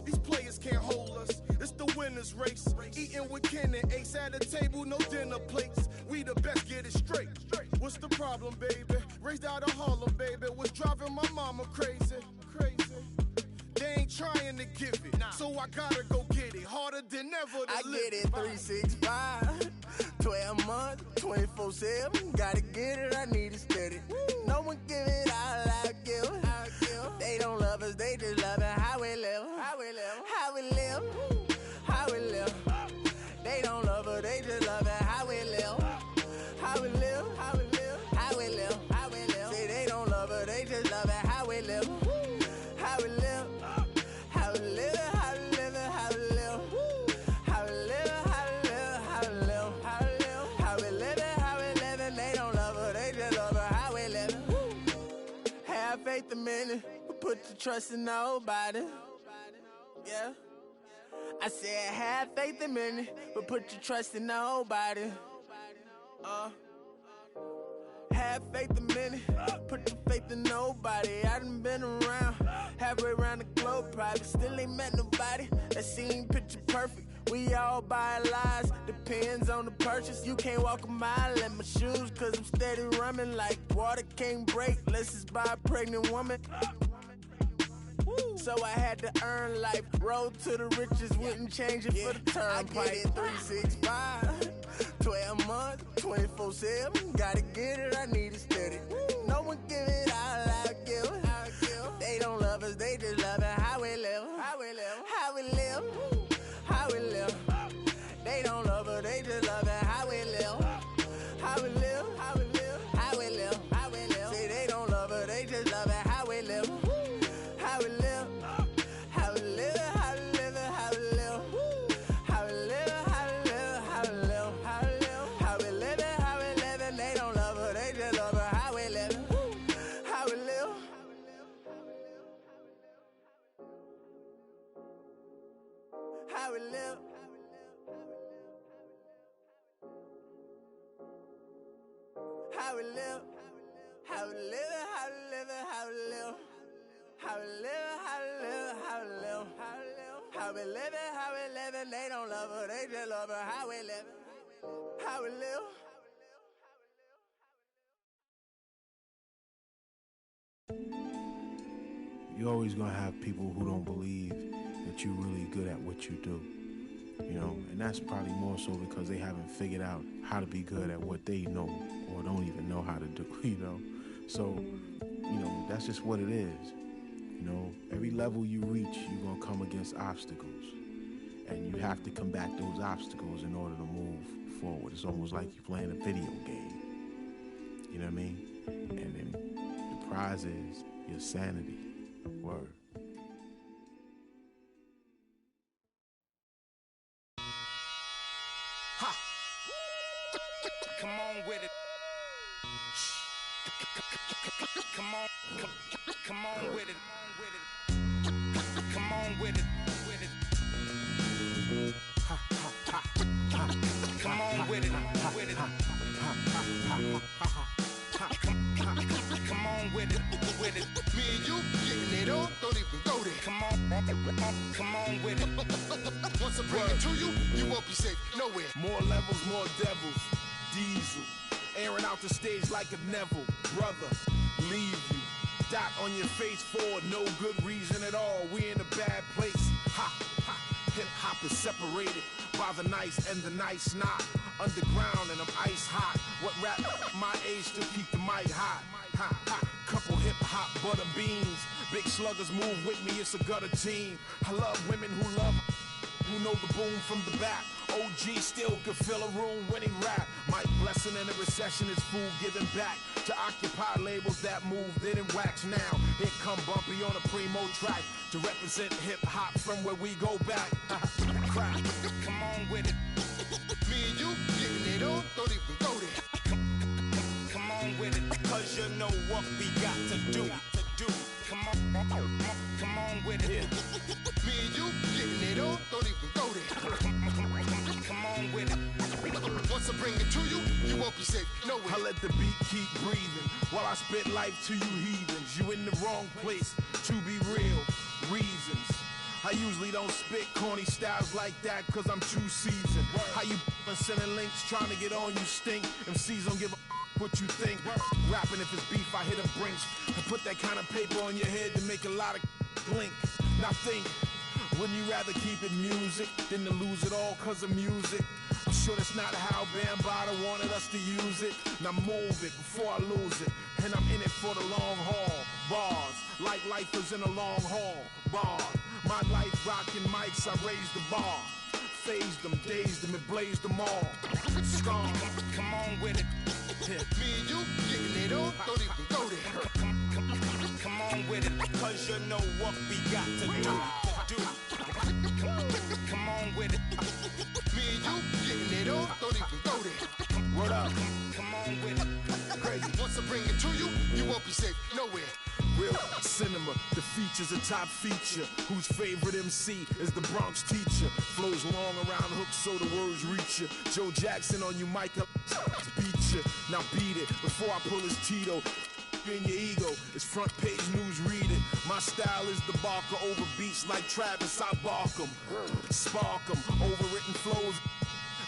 These players can't hold us. It's the winner's race. Eating with Ken and Ace at a table, no dinner plates. We the best, get it straight. What's the problem, baby? Raised out of Harlem, baby. What's driving my mama crazy? They ain't trying to give it, so I gotta go get it. Harder than ever to I live. get it 365, 12 months, 24/7. Gotta get it, I need it steady. No one give it all I give. They don't love us, they just love it. How we live, how we live, how we live, how we live. They don't love us, they just love it. How we live, how we live, how we live, how we live, how we live. Say they don't love us, they just love it. How we live, how we live, how we live, how we live, how we live, how we live, how we live, how we live, how we live, how we live, how we live. And they don't love us, they just love us. How we live. Have faith a minute. Put your trust in nobody. Yeah. I said have faith in me, but put your trust in nobody. Have faith in me, put your faith in nobody. I done been around, halfway around the globe, probably still ain't met nobody that seem picture perfect. We all buy lies, depends on the purchase. You can't walk a mile in my shoes, cause I'm steady running like water can't break. Let's just buy a pregnant woman. So I had to earn life. Road to the riches, wouldn't change it for the turnpike. I get it 365, 12 months, 24/7. Gotta get it, I need it steady. No one give it all I give. They don't love us, they just love it. How we live, how we live, how we live, how we live. They don't love us, they just love it. How we live, how we live, how we live, how we live, how we live. Say they don't love us, they just love it. How we live. How we live, how we live, how we live, how we live, how we live, how we live, how we live, how we live, how we live, how we live, and they don't love her, they just love her. How we live, how we live, how we live, how we live, how we live, how we live, how we live. How we live, how we live, how we live, how we live, how we live it, how we live it. They don't love her, they just love her. How we live it, how we live. You're always gonna have people who don't believe that you're really good at what you do, you know, and that's probably more so because they haven't figured out how to be good at what they know or don't even know how to do, you know. So, you know, that's just what it is. You know, every level you reach, you're going to come against obstacles. And you have to combat those obstacles in order to move forward. It's almost like you're playing a video game. You know what I mean? And then the prize is your sanity. Word. Ha! Come on with it. Come on with it. Come on with it, with it. Ha, ha, ha, ha. Come on with it, with it. Come on with it, with it. Me and you getting it on, don't even go there. Come on with it. Once I bring it to you, you won't be safe nowhere. More levels, more devils. Diesel, airing out the stage like a Neville. Brother, leave you. Dot on your face for no good reason at all. We in a bad place. Ha, ha. Hip hop is separated by the nice and the nice not. Underground and I'm ice hot. What rap my age to keep the mic hot? Ha, ha. Couple hip hop butter beans. Big sluggers move with me, it's a gutter team. I love women who love, who know the boom from the back. OG still could fill a room when he rap. Mike Blessing in a recession is food giving back to occupy labels that move, didn't wax now. Here come Bumpy on a primo track to represent hip hop from where we go back. Crack. Come on with it. Me and you getting it on, don't even go there. Come on with it. Cause you know what we got to do. Come on with it. Me and you getting it on, don't even go there. Come on with it. Once I bring it to you, you won't be safe nowhere. I let the beat keep breathing while I spit life to you heathens. You in the wrong place, to be real. Reasons I usually don't spit corny styles like that cause I'm too seasoned. How you sending links trying to get on, you stink. MCs don't give a what you think. Rapping if it's beef, I hit a brinks. And put that kind of paper on your head to make a lot of blink. Now think, wouldn't you rather keep it music than to lose it all cause of music? I'm sure that's not how Bambaataa wanted us to use it. Now move it before I lose it. And I'm in it for the long haul. Bars, like lifers in a long haul. Bars, my life rocking mics, I raised the bar. Phased them, dazed them, and blazed them all. Strong, come on with it. Me and you getting it on, don't even go there. Come on with it, cause you know what we got to do. Come on with it. Me and you getting it on, don't even go there. Word up. Come on with it. Crazy, once I bring it to you, you won't be safe nowhere. Real cinema, the feature's a top feature. Whose favorite MC is the Bronx teacher? Flows long around hooks so the words reach you. Joe Jackson on you, Micah, beat you. Now beat it before I pull his Tito. In your ego, it's front page news, read it. My style is the barker over beats like Travis, I bark 'em. Spark 'em, overwritten flows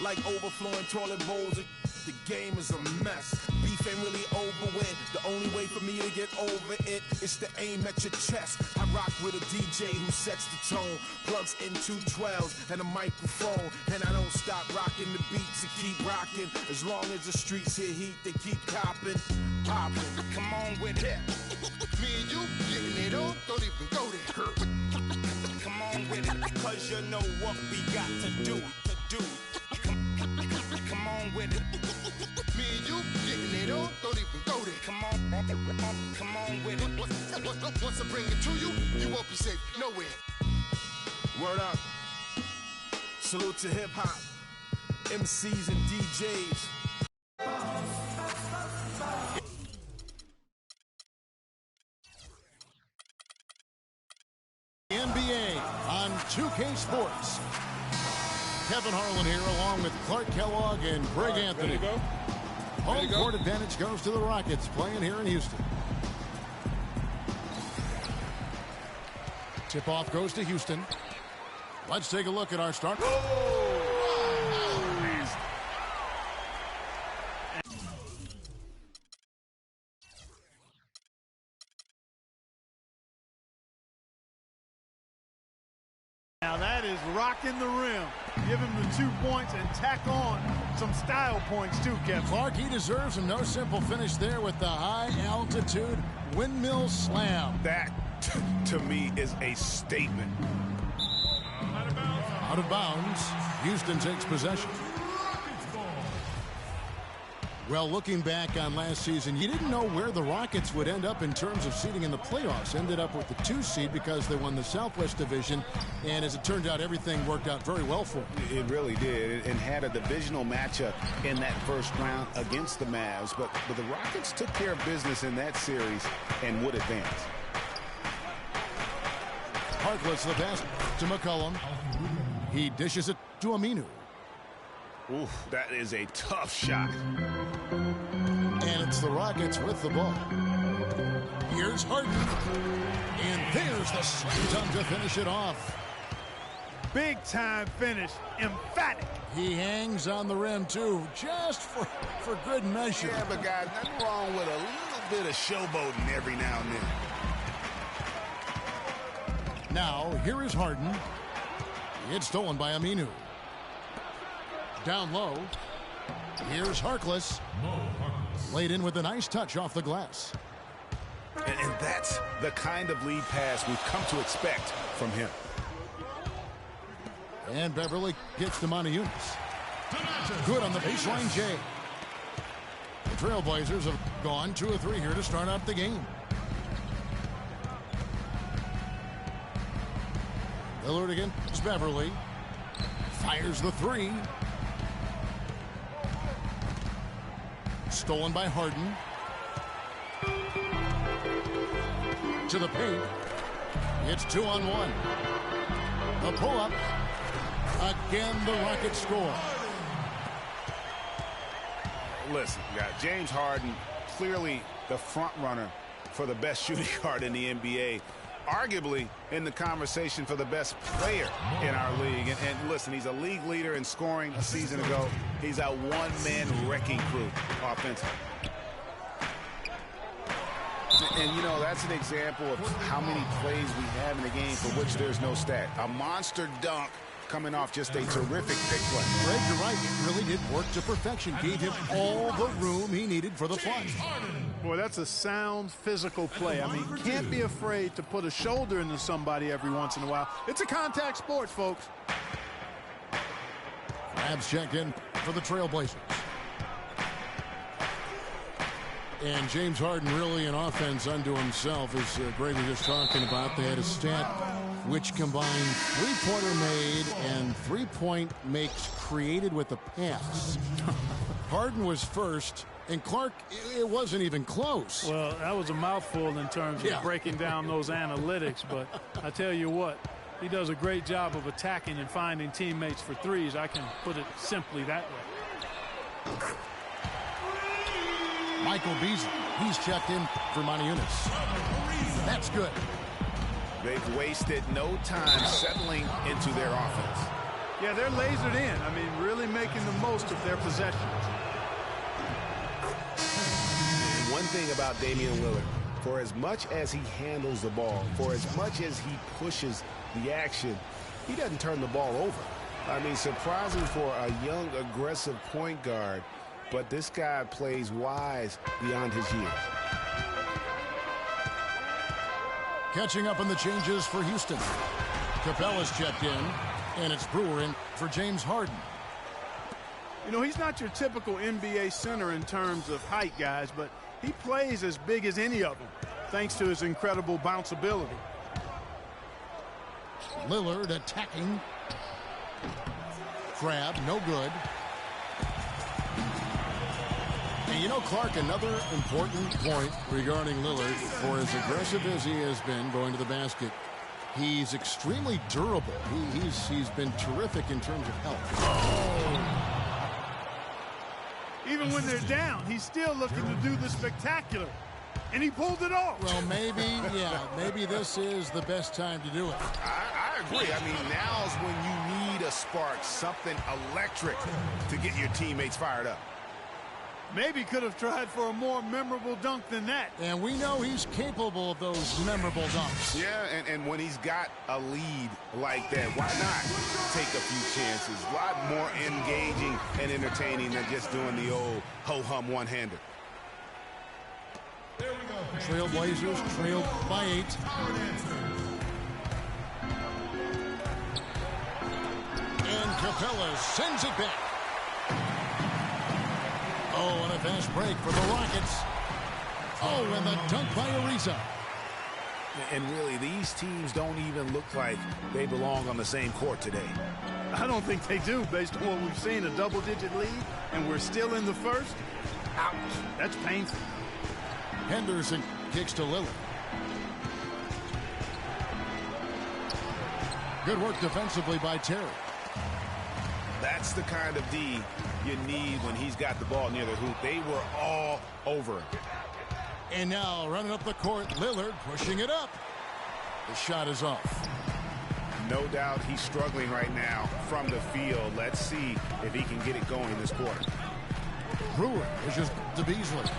like overflowing toilet bowls. The game is a mess. Beef ain't really over with. The only way for me to get over it is to aim at your chest. I rock with a DJ who sets the tone, plugs in 212s and a microphone, and I don't stop rocking the beats and keep rocking. As long as the streets hear heat, they keep copping, popping. Come on with it. Me and you getting it on, don't even go there. Come on with it, cause you know what we got to do. Come on with it. Me and you getting it on, don't even go there. Come on with it. Once I bring it to you, you won't be safe nowhere. Word up. Salute to hip hop, MCs and DJs. NBA on 2K Sports. Kevin Harlan here along with Clark Kellogg and Greg Anthony. Home court advantage goes to the Rockets playing here in Houston. Tip-off goes to Houston. Let's take a look at our start. Now that is rocking the rim. Give him the 2 points and tack on some style points too, Kevin. Clark, he deserves him. No simple finish there with the high-altitude windmill slam. That, to me, is a statement. Out of bounds. Houston takes possession. Well, looking back on last season, you didn't know where the Rockets would end up in terms of seeding in the playoffs. Ended up with the 2 seed because they won the Southwest Division. And as it turned out, everything worked out very well for them. It really did, and had a divisional matchup in that first round against the Mavs. But the Rockets took care of business in that series and would advance. Harkless the pass to McCollum. He dishes it to Aminu. Oof, that is a tough shot. And it's the Rockets with the ball. Here's Harden. And there's the slam dunk to finish it off. Big time finish. Emphatic. He hangs on the rim, too, just for good measure. Yeah, but guys, nothing wrong with a little bit of showboating every now and then. Now, here is Harden. It's stolen by Aminu. Down low. Here's Harkless. Laid in with a nice touch off the glass. And that's the kind of lead pass we've come to expect from him. And Beverly gets to Montezumas. Good on the baseline, Jay. The Trailblazers have gone 2 of 3 here to start out the game. Lillard against Beverly. Fires the 3. Stolen by Harden. To the paint. It's 2-on-1. The pull-up. Again, the Rockets score. Listen, guys, James Harden, clearly the front runner for the best shooting guard in the NBA. arguably in the conversation for the best player in our league. And listen, he's a league leader in scoring a season ago. He's a one-man wrecking crew offensively. And, you know, that's an example of how many plays we have in the game for which there's no stat. A monster dunk coming off just a terrific pick play. Greg, you're right. It really did work to perfection. Gave him all the room he needed for the play. Boy, that's a sound physical play. I mean, can't be afraid to put a shoulder into somebody every once in a while. It's a contact sport, folks. Abs check in for the Trailblazers. And James Harden really an offense unto himself, as Greg was just talking about. They had a stat which combined three-pointer made and three-point makes created with the pass. Harden was first, and Clark, it wasn't even close. Well, that was a mouthful in terms of breaking down those analytics, but I tell you what, he does a great job of attacking and finding teammates for threes. I can put it simply that way. Michael Beasley, he's checked in for Monty Eunice. That's good. They've wasted no time settling into their offense. Yeah, they're lasered in. I mean, really making the most of their possessions. One thing about Damian Lillard, for as much as he handles the ball, for as much as he pushes the action, he doesn't turn the ball over. I mean, surprising for a young, aggressive point guard, but this guy plays wise beyond his years. Catching up on the changes for Houston. Capella's checked in, and it's Brewer in for James Harden. You know, he's not your typical NBA center in terms of height, guys, but he plays as big as any of them, thanks to his incredible bounceability. Lillard attacking. Crab, no good. And you know, Clark, another important point regarding Lillard, for as aggressive as he has been going to the basket, he's extremely durable. He's been terrific in terms of health. Oh. Even when they're down, he's still looking to do the spectacular. And he pulled it off. Well, maybe this is the best time to do it. I agree. I mean, now's when you need a spark, something electric to get your teammates fired up. Maybe could have tried for a more memorable dunk than that. And we know he's capable of those memorable dunks. Yeah, and when he's got a lead like that, why not take a few chances? A lot more engaging and entertaining than just doing the old ho-hum one-hander. Trailblazers trailed by 8. And Capella sends it back. Oh, and a fast break for the Rockets. Oh, and the dunk by Ariza. And really, these teams don't even look like they belong on the same court today. I don't think they do, based on what we've seen, a double-digit lead, and we're still in the first. Ouch, that's painful. Henderson kicks to Lillard. Good work defensively by Terry. That's the kind of D you need when he's got the ball near the hoop. They were all over him. And now running up the court, Lillard pushing it up. The shot is off. No doubt he's struggling right now from the field. Let's see if he can get it going this quarter. Brewer pushes to Beasley.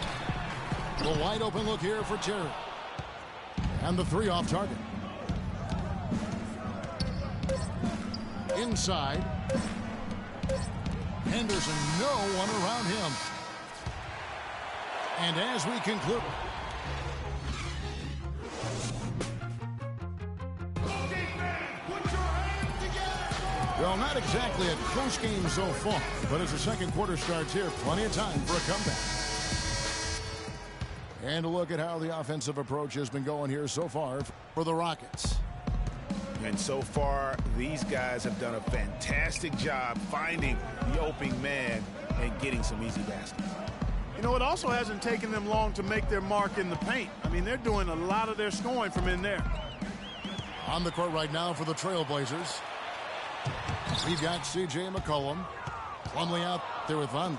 The wide open look here for Terry. And the 3 off target. Inside. Henderson, no one around him. And as we conclude. Well, not exactly a close game so far, but as the second quarter starts here, plenty of time for a comeback. And a look at how the offensive approach has been going here so far for the Rockets. And so far, these guys have done a fantastic job finding the opening man and getting some easy baskets. You know, it also hasn't taken them long to make their mark in the paint. I mean, they're doing a lot of their scoring from in there. On the court right now for the Trailblazers, we've got C.J. McCollum. Plumlee out there with Von.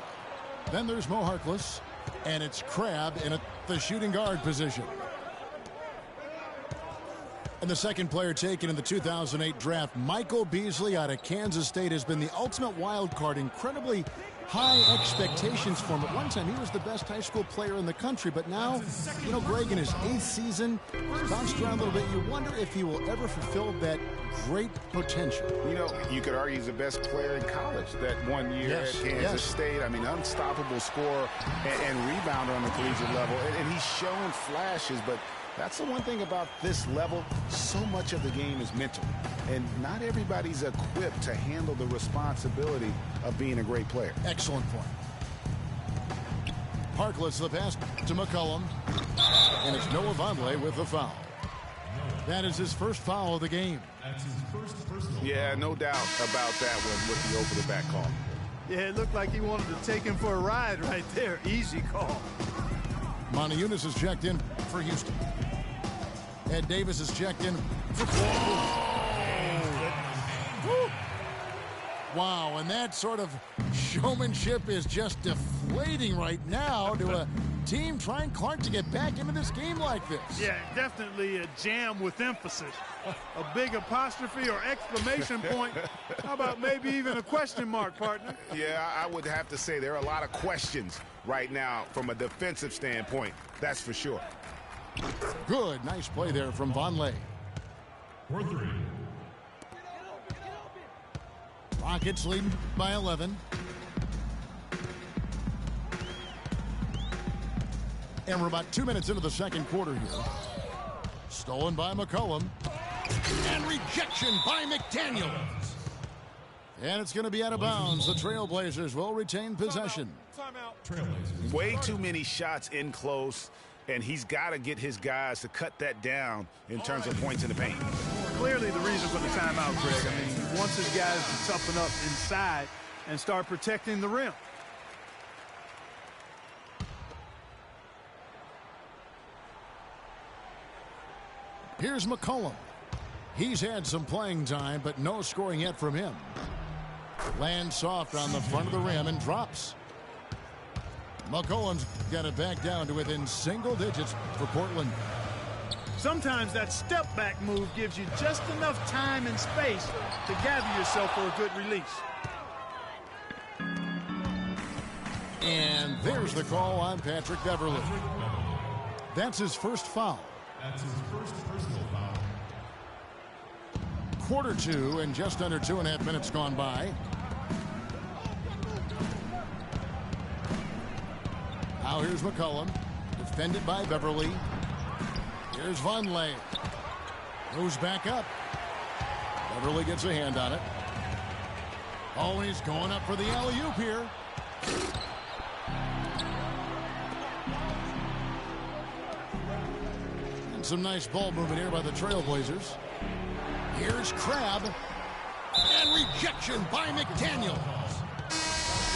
Then there's Mo Harkless. And it's Crab in the shooting guard position. And the second player taken in the 2008 draft, Michael Beasley out of Kansas State, has been the ultimate wild card. Incredibly high expectations for him. At one time, he was the best high school player in the country, but now, you know, Greg, in his 8th season, he's bounced around a little bit. You wonder if he will ever fulfill that great potential. You know, you could argue he's the best player in college that 1 year at Kansas State. I mean, unstoppable scorer and rebounder on the collegiate level. And he's shown flashes, but that's the one thing about this level. So much of the game is mental, and not everybody's equipped to handle the responsibility of being a great player. Excellent point. Harkless the pass to McCollum, and it's Noah Vonleh with the foul. That is his first foul of the game. That's his first personal. Yeah, no doubt about that one with the over-the-back call. Yeah, it looked like he wanted to take him for a ride right there. Easy call. Monty Eunice is checked in for Houston. Ed Davis is checked in for Wow, and that sort of showmanship is just deflating right now to a team trying Clark to get back into this game like this. Yeah, definitely a jam with emphasis. A big apostrophe or exclamation point. How about maybe even a question mark, partner? Yeah, I would have to say there are a lot of questions right now from a defensive standpoint. That's for sure. Good, nice play there from Vonleh. 4-3. Rockets lead by 11. And we're about 2 minutes into the second quarter here. Stolen by McCollum. And rejection by McDaniels. And it's going to be out of bounds. The Trailblazers will retain possession. Trailblazers. Way too many shots in close, and he's got to get his guys to cut that down in terms of points in the paint. Clearly the reason for the timeout, Greg. I mean, he wants his guys to toughen up inside and start protecting the rim. Here's McCollum. He's had some playing time, but no scoring yet from him. Lands soft on the front of the rim and drops. McCollum's got it back down to within single digits for Portland. Sometimes that step-back move gives you just enough time and space to gather yourself for a good release. And there's the call on Patrick Beverley. That's his first foul. That's his first personal foul. Quarter two and just under 2.5 minutes gone by. Now here's McCollum, defended by Beverley. Here's Vonleh. Goes back up. Beverley gets a hand on it. Oh, he's going up for the alley-oop here. And some nice ball movement here by the Trailblazers. Here's Crabbe. And rejection by McDaniels.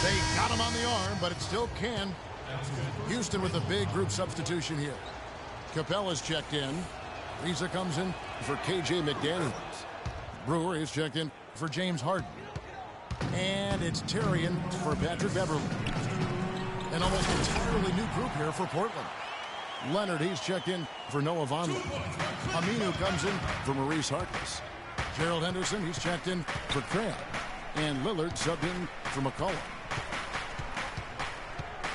They got him on the arm, but it still can. Houston with a big group substitution here. Capella's checked in. Reza comes in for KJ McDaniels. Brewer is checked in for James Harden. And it's Terrian for Patrick Beverley. An almost entirely new group here for Portland. Leonard, he's checked in for Noah Vonleh. Aminu comes in for Maurice Harkless. Gerald Henderson, he's checked in for Crabbe. And Lillard subbed in for McCollum.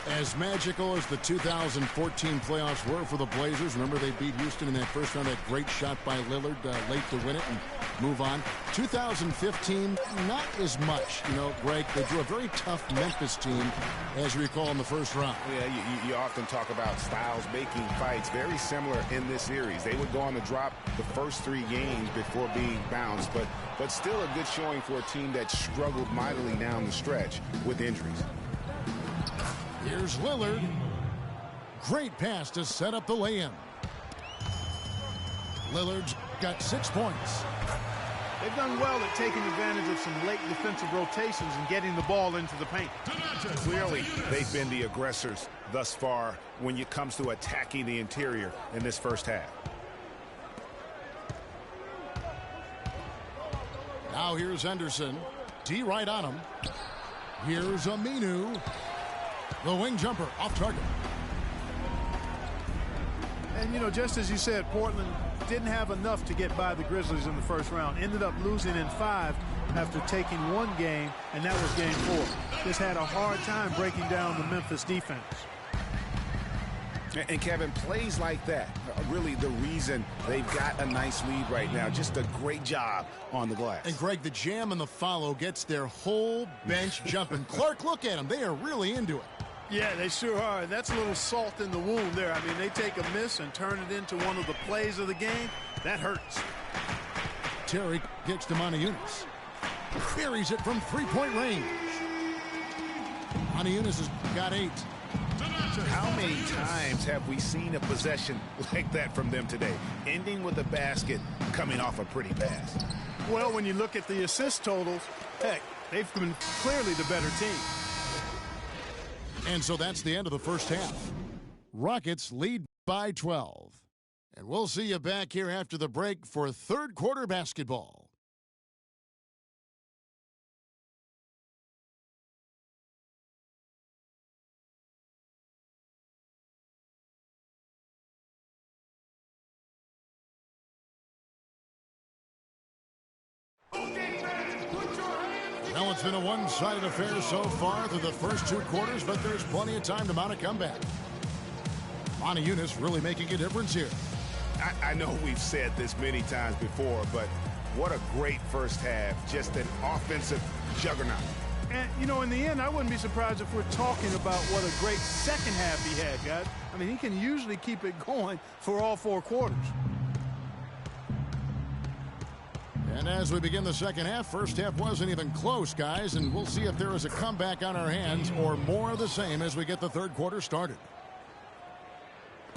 As magical as the 2014 playoffs were for the Blazers, remember they beat Houston in that first round, that great shot by Lillard late to win it and move on. 2015, not as much. You know, Greg, they drew a very tough Memphis team, as you recall, in the first round. Yeah, you often talk about styles making fights. Very similar in this series. They would go on to drop the first 3 games before being bounced, but still a good showing for a team that struggled mightily down the stretch with injuries. Here's Lillard. Great pass to set up the lay-in. Lillard's got 6 points. They've done well at taking advantage of some late defensive rotations and getting the ball into the paint. Clearly, they've been the aggressors thus far when it comes to attacking the interior in this first half. Now here's Henderson. D right on him. Here's Aminu. The wing jumper off target. And, you know, just as you said, Portland didn't have enough to get by the Grizzlies in the first round. Ended up losing in 5 after taking 1 game, and that was game 4. Just had a hard time breaking down the Memphis defense. And Kevin, plays like that are really the reason they've got a nice lead right now. Just a great job on the glass. And Greg, the jam and the follow gets their whole bench jumping. Clark, look at them. They are really into it. Yeah, they sure are. That's a little salt in the wound there. I mean, they take a miss and turn it into one of the plays of the game. That hurts. Terry gets to Montejunas. Buries it from 3-point range. Montejunas has got 8. How many times have we seen a possession like that from them today, ending with a basket coming off a pretty pass? Well, when you look at the assist totals, heck, they've been clearly the better team. And so that's the end of the first half. Rockets lead by 12. And we'll see you back here after the break for third quarter basketball. Well, it's been a one-sided affair so far through the first 2 quarters, but there's plenty of time to mount a comeback. Montejunas really making a difference here. I know we've said this many times before, but what a great first half. Just an offensive juggernaut. And, you know, in the end, I wouldn't be surprised if we're talking about what a great second half he had, guys. I mean, he can usually keep it going for all 4 quarters. And as we begin the second half, first half wasn't even close, guys, and we'll see if there is a comeback on our hands or more of the same as we get the third quarter started.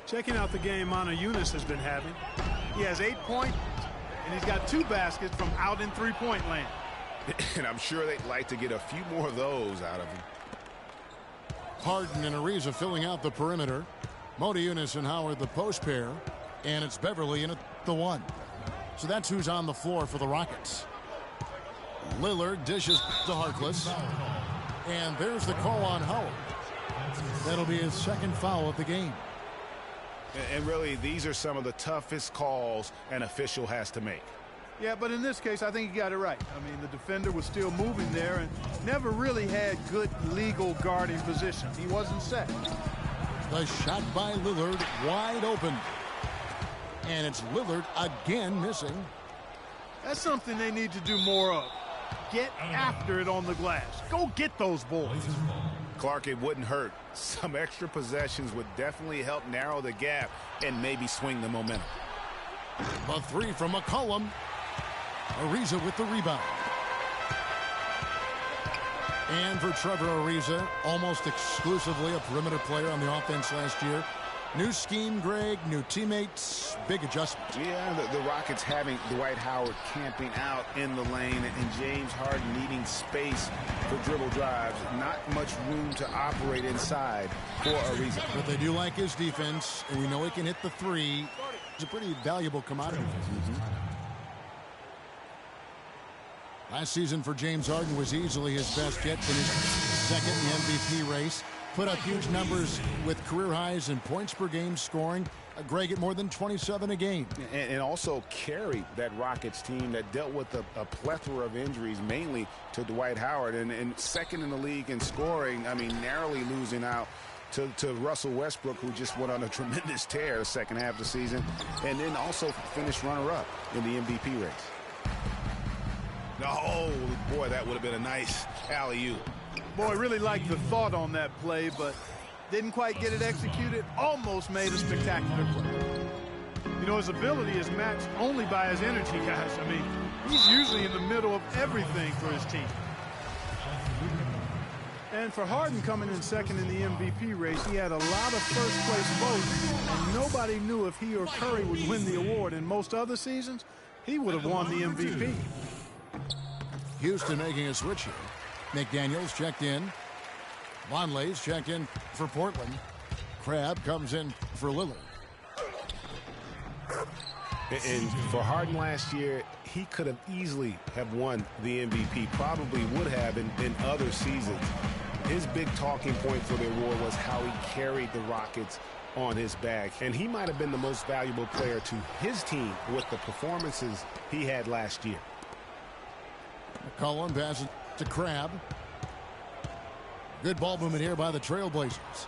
Checking out the game Montejunas has been having. He has 8 points, and he's got 2 baskets from out in 3-point land. And I'm sure they'd like to get a few more of those out of him. Harden and Ariza filling out the perimeter. Montejunas and Howard the post pair, and it's Beverly in at the 1. So that's who's on the floor for the Rockets. Lillard dishes to Harkless. And there's the call on Howard. That'll be his second foul of the game. And really, these are some of the toughest calls an official has to make. Yeah, but in this case, I think he got it right. I mean, the defender was still moving there and never really had good legal guarding position. He wasn't set. The shot by Lillard wide open. And it's Lillard again missing. That's something they need to do more of. Get after it on the glass. Go get those boys. Clark, it wouldn't hurt. Some extra possessions would definitely help narrow the gap and maybe swing the momentum. The 3 from McCollum. Ariza with the rebound. And for Trevor Ariza, almost exclusively a perimeter player on the offense last year. New scheme, Greg, new teammates, big adjustment. Yeah, the Rockets having Dwight Howard camping out in the lane and James Harden needing space for dribble drives. Not much room to operate inside for Ariza. But they do like his defense, and we know he can hit the 3. It's a pretty valuable commodity. Last season for James Harden was easily his best yet. Finished second in the MVP race. Put up huge numbers with career highs in points per game scoring. Greg at more than 27 a game. And also carried that Rockets team that dealt with a plethora of injuries, mainly to Dwight Howard. And second in the league in scoring, I mean, narrowly losing out to Russell Westbrook, who just went on a tremendous tear the second half of the season. And then also finished runner-up in the MVP race. Oh, boy, that would have been a nice alley-oop. Boy, really liked the thought on that play, but didn't quite get it executed. Almost made a spectacular play. You know, his ability is matched only by his energy, guys. I mean, he's usually in the middle of everything for his team. And for Harden coming in second in the MVP race, he had a lot of first-place votes, and nobody knew if he or Curry would win the award. In most other seasons, he would have won the MVP. Houston making a switch here. McDaniels checked in. Vonleh's checked in for Portland. Crabbe comes in for Lillard. And for Harden last year, he could have easily have won the MVP, probably would have in other seasons. His big talking point for the award was how he carried the Rockets on his back, and he might have been the most valuable player to his team with the performances he had last year. McCollum passes to Crab. Good ball movement here by the Trailblazers.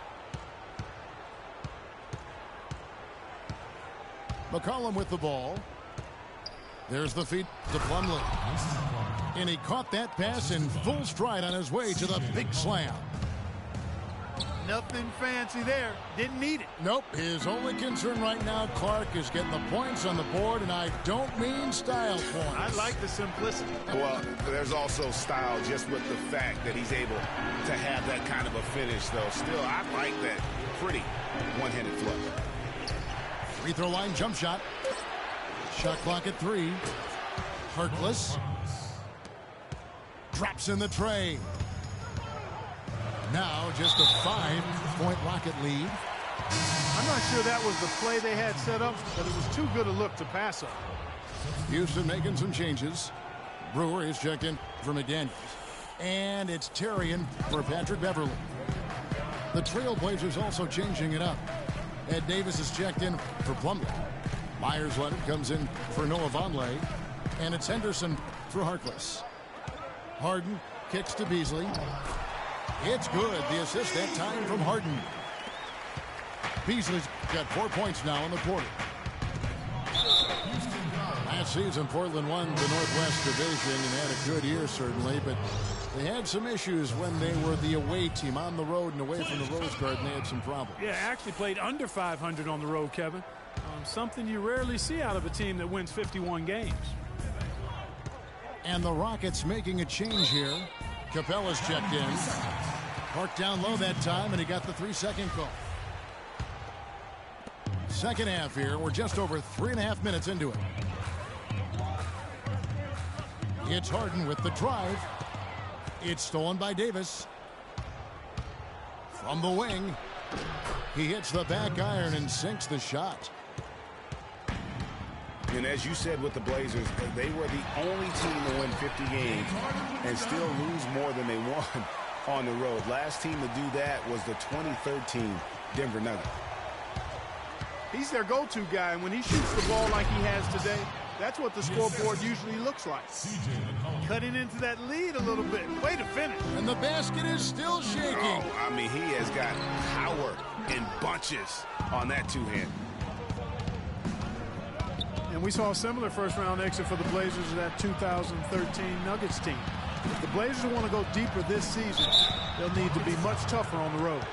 McCollum with the ball. There's the feed to Plumlee. And he caught that pass in full stride on his way to the big slam. Nothing fancy there. Didn't need it. Nope. His only concern right now, Clark, is getting the points on the board, and I don't mean style points. I like the simplicity. Well, there's also style just with the fact that he's able to have that kind of a finish, though. Still, I like that pretty one-handed flush. Free throw line jump shot. Shot clock at 3. Harkless. Drops in the tray. Now just a 5-point Rocket lead. I'm not sure that was the play they had set up, but it was too good a look to pass up. Houston making some changes. Brewer is checked in for McDaniels. And it's Terrian for Patrick Beverly. The Trailblazers also changing it up. Ed Davis is checked in for Plumlee. Myers Leonard comes in for Noah Vonleh. And it's Henderson for Harkless. Harden kicks to Beasley. It's good. The assist that time from Harden. Beasley's got 4 points now in the quarter. Last season, Portland won the Northwest Division and had a good year, certainly, but they had some issues when they were the away team on the road and away from the Rose Garden. They had some problems. Yeah, actually played under 500 on the road, Kevin. Something you rarely see out of a team that wins 51 games. And the Rockets making a change here. Capella's checked in. Parked down low that time, and he got the 3-second call. Second half here. We're just over 3.5 minutes into it. It's Harden with the drive. It's stolen by Davis. From the wing. He hits the back iron and sinks the shot. And as you said with the Blazers, they were the only team to win 50 games and still lose more than they won on the road. Last team to do that was the 2013 Denver Nuggets. He's their go-to guy, and when he shoots the ball like he has today, that's what the scoreboard usually looks like. Cutting into that lead a little bit. Way to finish. And the basket is still shaking. Oh, I mean, he has got power in bunches on that two-hand. And we saw a similar first-round exit for the Blazers of that 2013 Nuggets team. If the Blazers want to go deeper this season, they'll need to be much tougher on the road.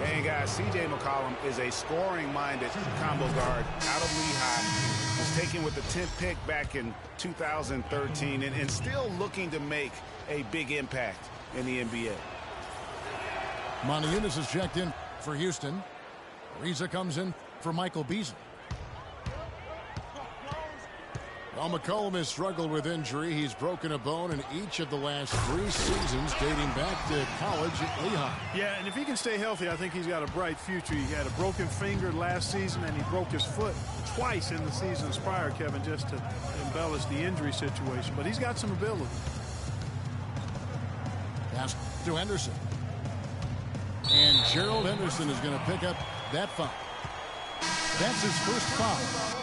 And guys, C.J. McCollum is a scoring-minded combo guard out of Lehigh. Was taken with the 10th pick back in 2013 and still looking to make a big impact in the NBA. Montezumas is checked in for Houston. Reza comes in for Michael Beasley. While McCollum has struggled with injury, he's broken a bone in each of the last 3 seasons dating back to college at Lehigh. Yeah, and if he can stay healthy, I think he's got a bright future. He had a broken finger last season, and he broke his foot twice in the seasons prior, Kevin, just to embellish the injury situation. But he's got some ability. Pass to Henderson. And Gerald Henderson is going to pick up that foul. That's his first foul.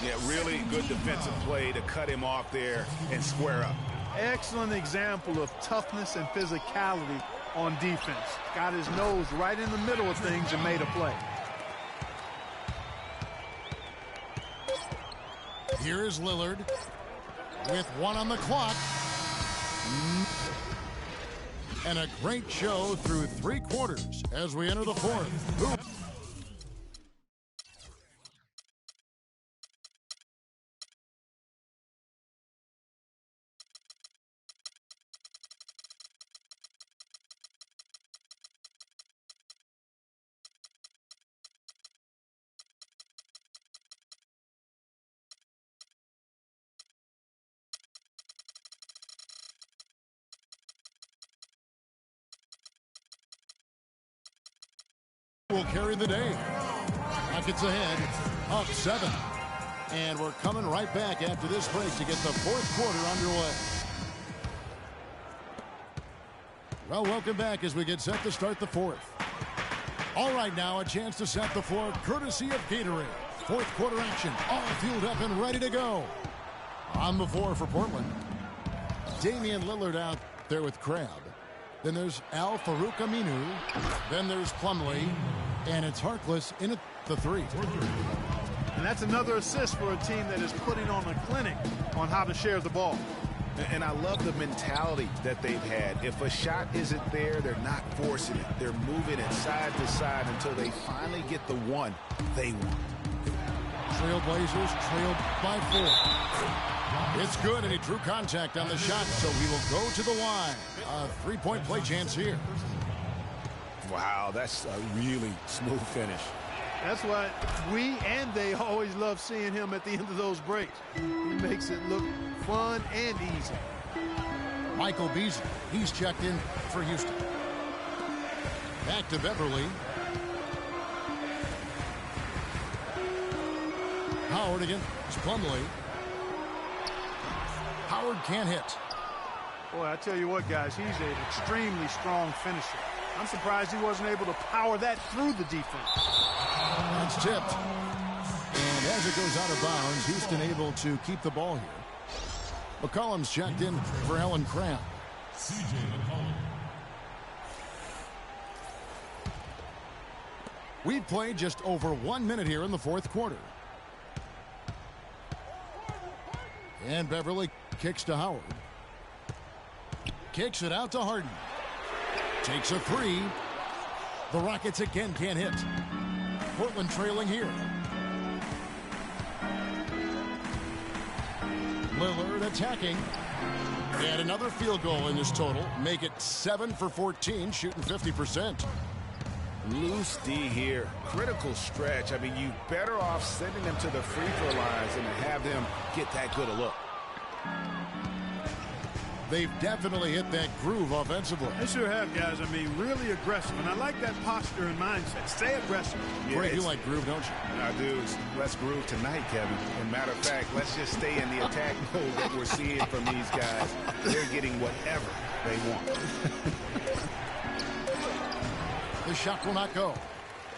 Yeah, really good defensive play to cut him off there and square up. Excellent example of toughness and physicality on defense. Got his nose right in the middle of things and made a play. Here is Lillard with 1 on the clock. And a great show through 3 quarters as we enter the 4th. Will carry the day. Rockets ahead, up 7. And we're coming right back after this break to get the 4th quarter underway. Well, welcome back as we get set to start the 4th. All right, now a chance to set the floor courtesy of Gatorade. Fourth quarter action, all fueled up and ready to go. On the floor for Portland, Damian Lillard out there with Crabbe. Then there's Al Farouk Aminu. Then there's Plumlee. And it's Harkless in at the three. And that's another assist for a team that is putting on a clinic on how to share the ball. And I love the mentality that they've had. If a shot isn't there, they're not forcing it. They're moving it side to side until they finally get the one they want. Trailblazers trailed by 4. It's good, and he drew contact on the shot, so he will go to the line. A three-point play chance here. Wow, that's a really smooth finish. That's why we and they always love seeing him at the end of those breaks. He makes it look fun and easy. Michael Beasley, he's checked in for Houston. Back to Beverly. Howard against Plumlee. Howard can't hit. Boy, I tell you what, guys, he's an extremely strong finisher. I'm surprised he wasn't able to power that through the defense. That's tipped. And as it goes out of bounds, Houston able to keep the ball here. McCollum's checked in for Alan Cram. We've played just over 1 minute here in the fourth quarter. And Beverly kicks to Howard. Kicks it out to Harden. Takes a three. The Rockets again can't hit. Portland trailing here. Lillard attacking. And another field goal in this total. Make it 7 for 14, shooting 50%. Loose D here. Critical stretch. I mean, you better off sending them to the free throw lines than to have them get that good a look. They've definitely hit that groove offensively. They sure have, guys. I mean, really aggressive. And I like that posture and mindset. Stay aggressive. Yeah, you like groove, don't you? I do. Let's groove tonight, Kevin. And matter of fact, let's just stay in the attack mode that we're seeing from these guys. They're getting whatever they want. The shot will not go.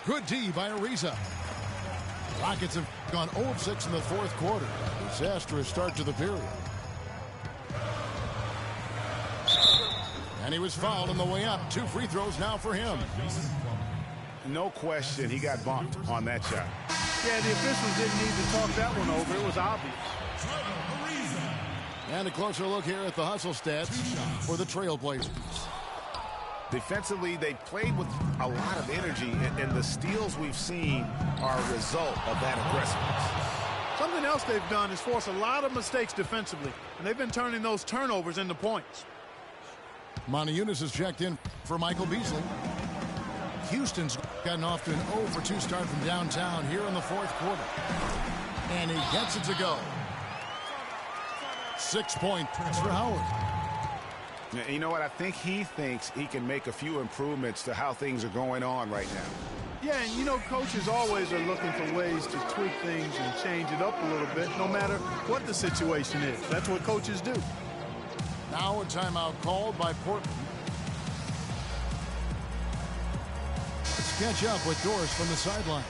Good D by Ariza. Rockets have gone 0 of 6 in the fourth quarter. Disastrous start to the period. And he was fouled on the way up. 2 free throws now for him. No question, he got bumped on that shot. Yeah, the officials didn't need to talk that one over. It was obvious. And a closer look here at the hustle stats for the Trailblazers. Defensively, they played with a lot of energy, and the steals we've seen are a result of that aggressiveness. Something else they've done is force a lot of mistakes defensively, and they've been turning those turnovers into points. Monty Eunice has checked in for Michael Beasley. Houston's gotten off to an 0 for 2 start from downtown here in the fourth quarter. And he gets it to go. 6 points for Howard. You know what? I think he thinks he can make a few improvements to how things are going on right now. Yeah, and you know, coaches always are looking for ways to tweak things and change it up a little bit, no matter what the situation is. That's what coaches do. Now a timeout called by Portland. Let's catch up with Doris from the sideline.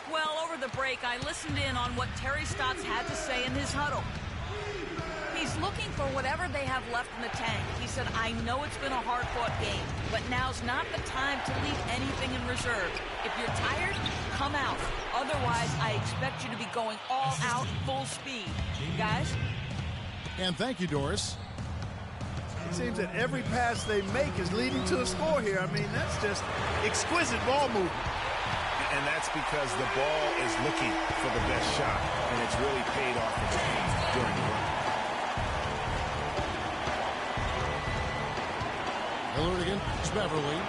Well, over the break, I listened in on what Terry Stotts had to say in his huddle. He's looking for whatever they have left in the tank. He said, I know it's been a hard-fought game, but now's not the time to leave anything in reserve. If you're tired, come out. Otherwise, I expect you to be going all out full speed. Guys? And thank you, Doris. It seems that every pass they make is leading to a score here. I mean, that's just exquisite ball movement. And that's because the ball is looking for the best shot, and it's really paid off for the team during the run. Lillard against Beverly.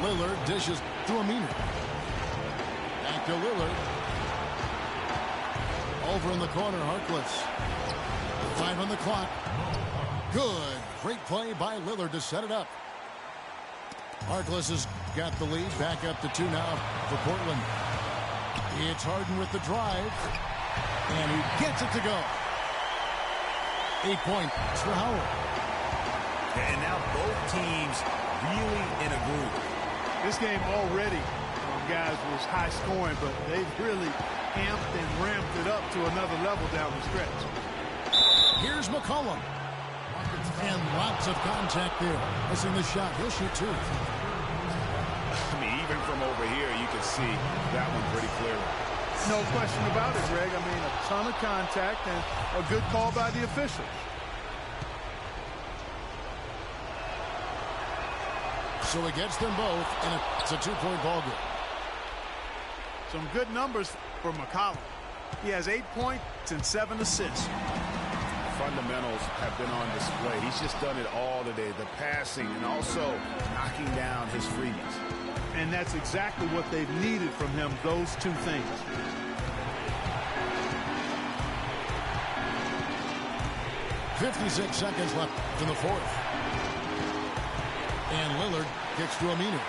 Lillard dishes to Aminu. Back to Lillard. Over in the corner, Harkless. 5 on the clock. Good. Great play by Lillard to set it up. Harkless has got the lead. Back up to 2 now for Portland. It's Harden with the drive. And he gets it to go. 8 points for Howard. And now both teams really in a groove. This game already, guys, was high scoring, but they've really amped and ramped it up to another level down the stretch. Here's McCollum. And lots of contact there. Missing the shot. He'll shoot two. I mean, even from over here, you can see that one pretty clearly. No question about it, Greg. I mean, a ton of contact and a good call by the official. So he gets them both, and it's a two-point ball game. Some good numbers for McCollum. He has 8 points and 7 assists. Fundamentals have been on display. He's just done it all today. The passing and also knocking down his freebies. And that's exactly what they've needed from him, those two things. .56 seconds left in the fourth. And Lillard kicks to Aminu.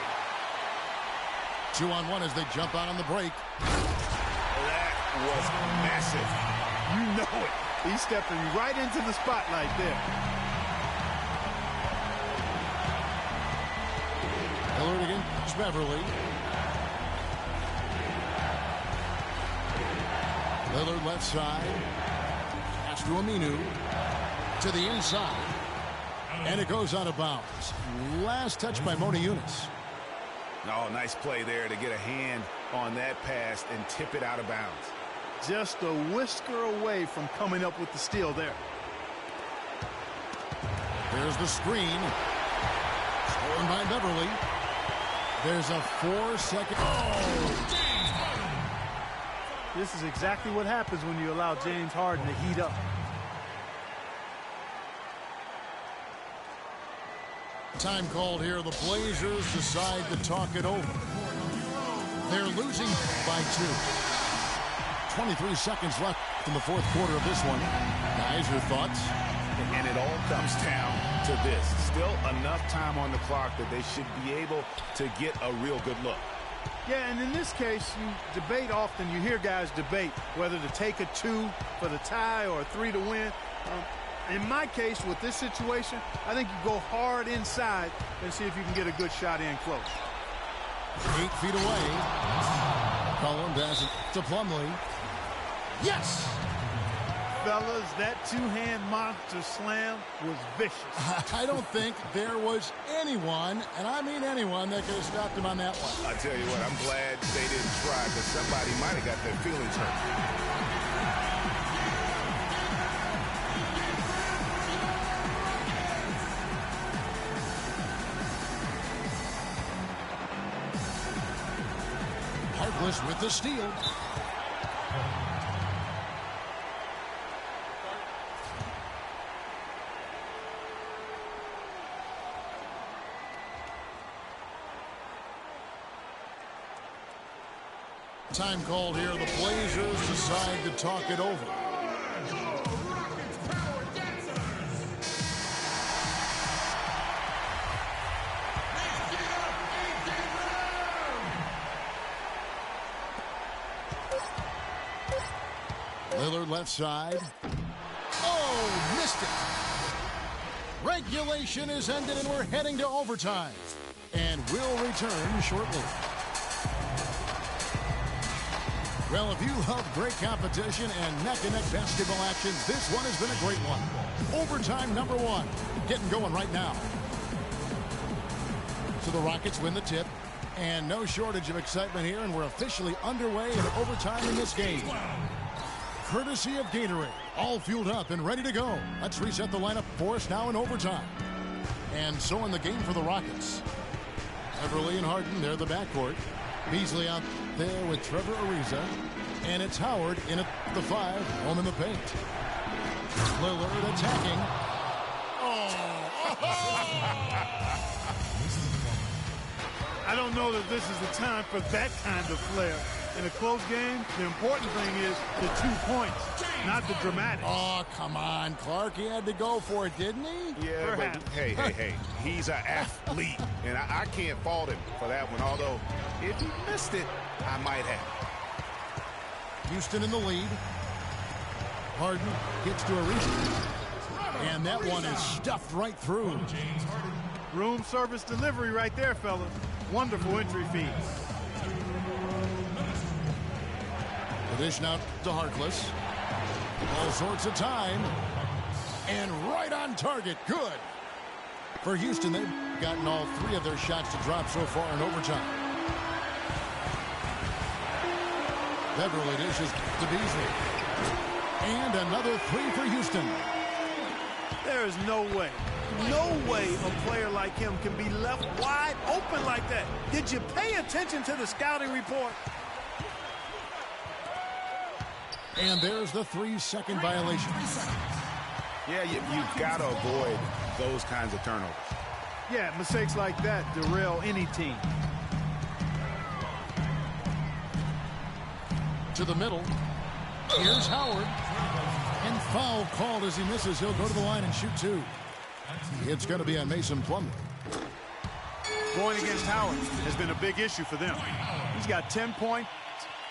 2-on-1 as they jump out on the break. That was massive. You know it. He's stepping right into the spotlight there. Lillard against Beverly. Lillard left side. Pass to Aminu. To the inside. And it goes out of bounds. Last touch by Mona Yunus. Oh, nice play there to get a hand on that pass and tip it out of bounds. Just a whisker away from coming up with the steal there. There's the screen. Scored by Beverly. There's a 4-second. Oh! This is exactly what happens when you allow James Harden to heat up. Time called here. The Blazers decide to talk it over. They're losing by 2. 23 seconds left in the fourth quarter of this one. Guys, your thoughts? And it all comes down to this. Still enough time on the clock that they should be able to get a real good look. Yeah, and in this case, you debate often. You hear guys debate whether to take a 2 for the tie or a 3 to win. In my case, with this situation, I think you go hard inside and see if you can get a good shot in close. 8 feet away. Collins has it to Plumlee. Yes! Fellas, that two-hand monster slam was vicious. I don't think there was anyone, and I mean anyone, that could have stopped him on that one. I tell you what, I'm glad they didn't try, because somebody might have got their feelings hurt. With the steal. Time called here. The Blazers decide to talk it over. Lillard left side. Oh, missed it. Regulation is ended and we're heading to overtime. And we'll return shortly. Well, if you love great competition and neck-and-neck basketball action, this one has been a great one. Overtime number 1. Getting going right now. So the Rockets win the tip. And no shortage of excitement here, and we're officially underway in overtime in this game. Courtesy of Gatorade, all fueled up and ready to go. Let's reset the lineup for us now in overtime. And so in the game for the Rockets. Beverly and Harden, they're the backcourt. Beasley out there with Trevor Ariza. And it's Howard in at the 5, home in the paint. Lillard attacking. I don't know that this is the time for that kind of flair. In a close game, the important thing is the 2 points, not the dramatic. Oh, come on, Clark. He had to go for it, didn't he? Yeah, but hey. He's an athlete, and I can't fault him for that one. Although, if he missed it, I might have. Houston in the lead. Harden gets to Ariza. And that one is stuffed right through. Room service delivery right there, fellas. Wonderful entry feed. The dish now to Harkless. All sorts of time. And right on target. Good. For Houston, they've gotten all 3 of their shots to drop so far in overtime. Beverly dishes to Beasley. And another 3 for Houston. There is no way a player like him can be left wide open like that. Did you pay attention to the scouting report? And there's the 3-second violation. Yeah, you've got to avoid those kinds of turnovers. Yeah, mistakes like that derail any team. To the middle. Here's Howard. And foul called as he misses. He'll go to the line and shoot 2. It's going to be on Mason Plumlee. Going against Howard has been a big issue for them. He's got 10 points,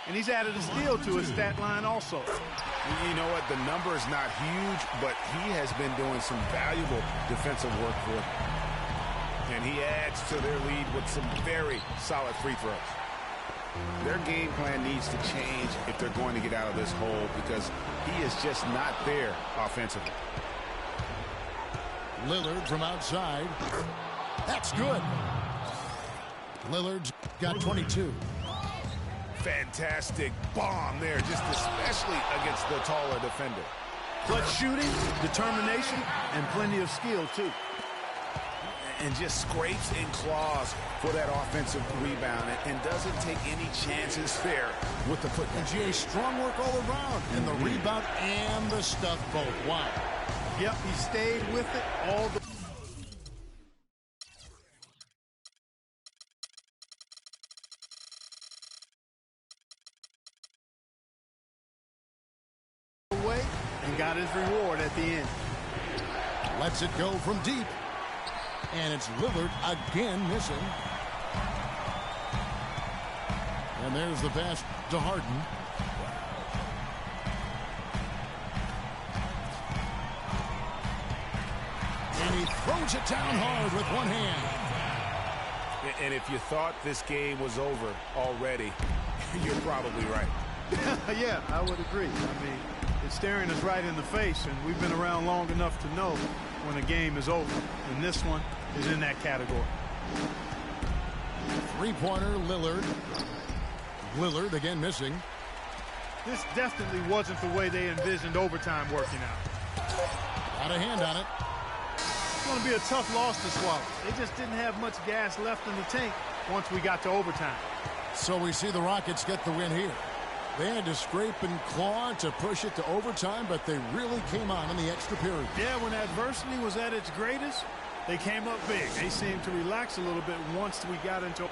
and he's added a steal to his stat line also. You know what? The number is not huge, but he has been doing some valuable defensive work for them. And he adds to their lead with some very solid free throws. Their game plan needs to change if they're going to get out of this hole because he is just not there offensively. Lillard from outside. That's good. Lillard's got 22. Fantastic bomb there, just especially against the taller defender. Clutch shooting, determination, and plenty of skill, too. And just scrapes and claws for that offensive rebound and doesn't take any chances there with the foot. And GA, strong work all around. And the rebound and the stuff both. Wow. Yep, he stayed with it all the way and got his reward at the end. Lets it go from deep. And it's Lillard again missing. And there's the pass to Harden. And he throws it down hard with one hand. And if you thought this game was over already, you're probably right. Yeah, I would agree. I mean, it's staring us right in the face, and we've been around long enough to know when a game is over. And this one is in that category. Three-pointer, Lillard. Lillard again missing. This definitely wasn't the way they envisioned overtime working out. Got a hand on it. It's going to be a tough loss to swallow. They just didn't have much gas left in the tank once we got to overtime. So we see the Rockets get the win here. They had to scrape and claw to push it to overtime, but they really came on in the extra period. Yeah, when adversity was at its greatest, they came up big. They seemed to relax a little bit once we got into